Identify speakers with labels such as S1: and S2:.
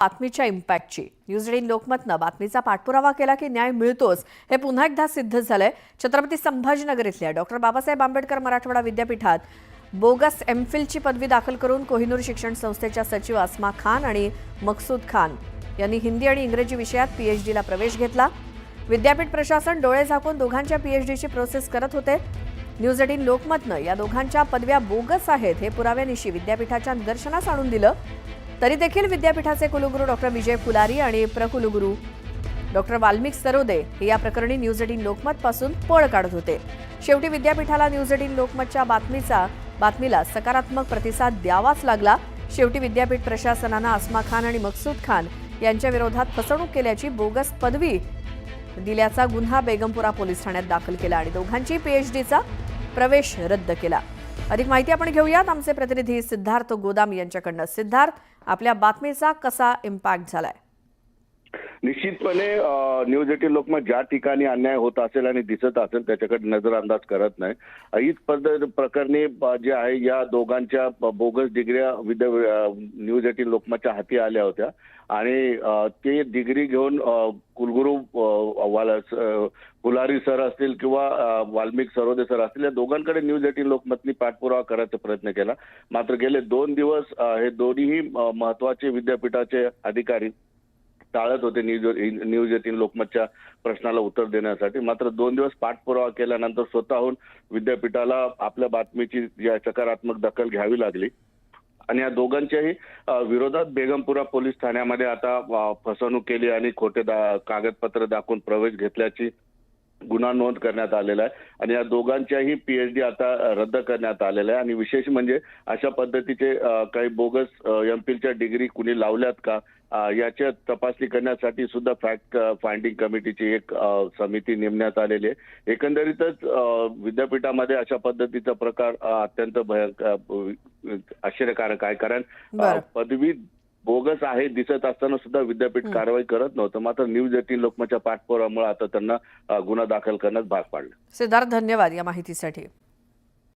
S1: बातमीच्या इम्पॅक्टची न्यूज 18 लोकमतनं बातमीचा पाठपुरावा केला की न्याय मिळतोच हे पुन्हा एकदा सिद्ध झालंय। छत्रपती संभाजीनगर इथल्या डॉक्टर बाबासाहेब आंबेडकर मराठवाडा विद्यापीठात बोगस एमफिलची पदवी दाखल करून कोहिनूर शिक्षण संस्थेच्या सचिव अस्मा खान आणि मकसूद खान यांनी हिंदी आणि इंग्रजी विषयात पीएचडीला प्रवेश घेतला। विद्यापीठ प्रशासन डोळे झाकून दोघांच्या पीएचडीची प्रोसेस करत होते। न्यूज 18 लोकमतनं या दोघांच्या पदव्या बोगस आहेत हे पुराव्यानिशी विद्यापीठाच्या निदर्शनास आणून दिलं। तरी देखील विद्यापीठाचे कुलगुरू डॉक्टर विजय फुलारी आणि प्रकुलगुरू डॉक्टर वाल्मिक सरोदे हे या प्रकरणी न्यूज 18 लोकमत पासून पळ काढत होते। शेवटी विद्यापीठाला न्यूज 18 लोकमतच्या बातमीला सकारात्मक प्रतिसाद द्यावाच लागला। शेवटी विद्यापीठ प्रशासनानं अस्मा खान आणि मकसूद खान यांच्या विरोधात फसवणूक केल्याची बोगस पदवी दिल्याचा गुन्हा बेगमपुरा पोलीस ठाण्यात दाखल केला आणि दोघांची पीएचडीचा प्रवेश रद्द केला। अधिक माहिती आपण घेऊयात आमचे प्रतिनिधी सिद्धार्थ गोदाम यांच्याकडून। सिद्धार्थ, आपल्या बातमीचा कसा इम्पॅक्ट झालाय?
S2: निश्चितपणे न्यूज 18 लोकमत ज्या ठिकाणी अन्याय होत असेल आणि दिसत असेल त्याच्याकडे नजरअंदाज करत नाही। हीच पद्धत प्रकरणी जे आहे या दोघांच्या बोगस डिग्र्या न्यूज 18 लोकमतच्या हाती आल्या होत्या आणि ते डिग्री घेऊन कुलगुरू फुलारी सर असतील किंवा वाल्मिक सरोदे सर असतील या दोघांकडे न्यूज 18 लोकमतनी पाठपुरावा करायचा प्रयत्न केला। मात्र गेले 2 दिवस हे दोन्ही महत्वाचे विद्यापीठाचे अधिकारी टाळत होते न्यूज 18 लोकमतच्या प्रश्नाला उत्तर देण्यासाठी। मात्र 2 दिवस पाठपुरावा केल्यानंतर स्वतःहून विद्यापीठाला आपल्या बातमीची सकारात्मक दखल घ्यावी लागली आणि या दोघांच्याही विरोधात बेगमपुरा पोलीस ठाण्यामध्ये आता फसवणूक केली आणि खोटे कागदपत्र दाखवून प्रवेश घेतल्याची गुन्हा नोंद करण्यात आलेला आहे आणि या दोघांच्याही पीएचडी आता रद्द करण्यात आलेला आहे। आणि विशेष म्हणजे अशा पद्धतीचे काही बोगस एमफिलच्या डिग्री कुणी लावल्यात का याच्या तपासणी करण्यासाठी सुद्धा फॅक्ट फाइंडिंग कमिटीची एक समिती नेमण्यात आलेली आहे। एकंदरीतच विद्यापीठामध्ये अशा पद्धतीचा प्रकार अत्यंत भयंकर आश्चर्यकारक आहे, कारण पदवी बोगस आहे दिसत असताना सुद्धा विद्यापीठ कारवाई करत नव्हतं। मात्र न्यूज 18 लोकमतच्या पाठपुराव्यामुळे आता त्यांना गुन्हा दाखल करण्यास भाग पाडलं।
S1: सिद्धार्थ, धन्यवाद या माहितीसाठी।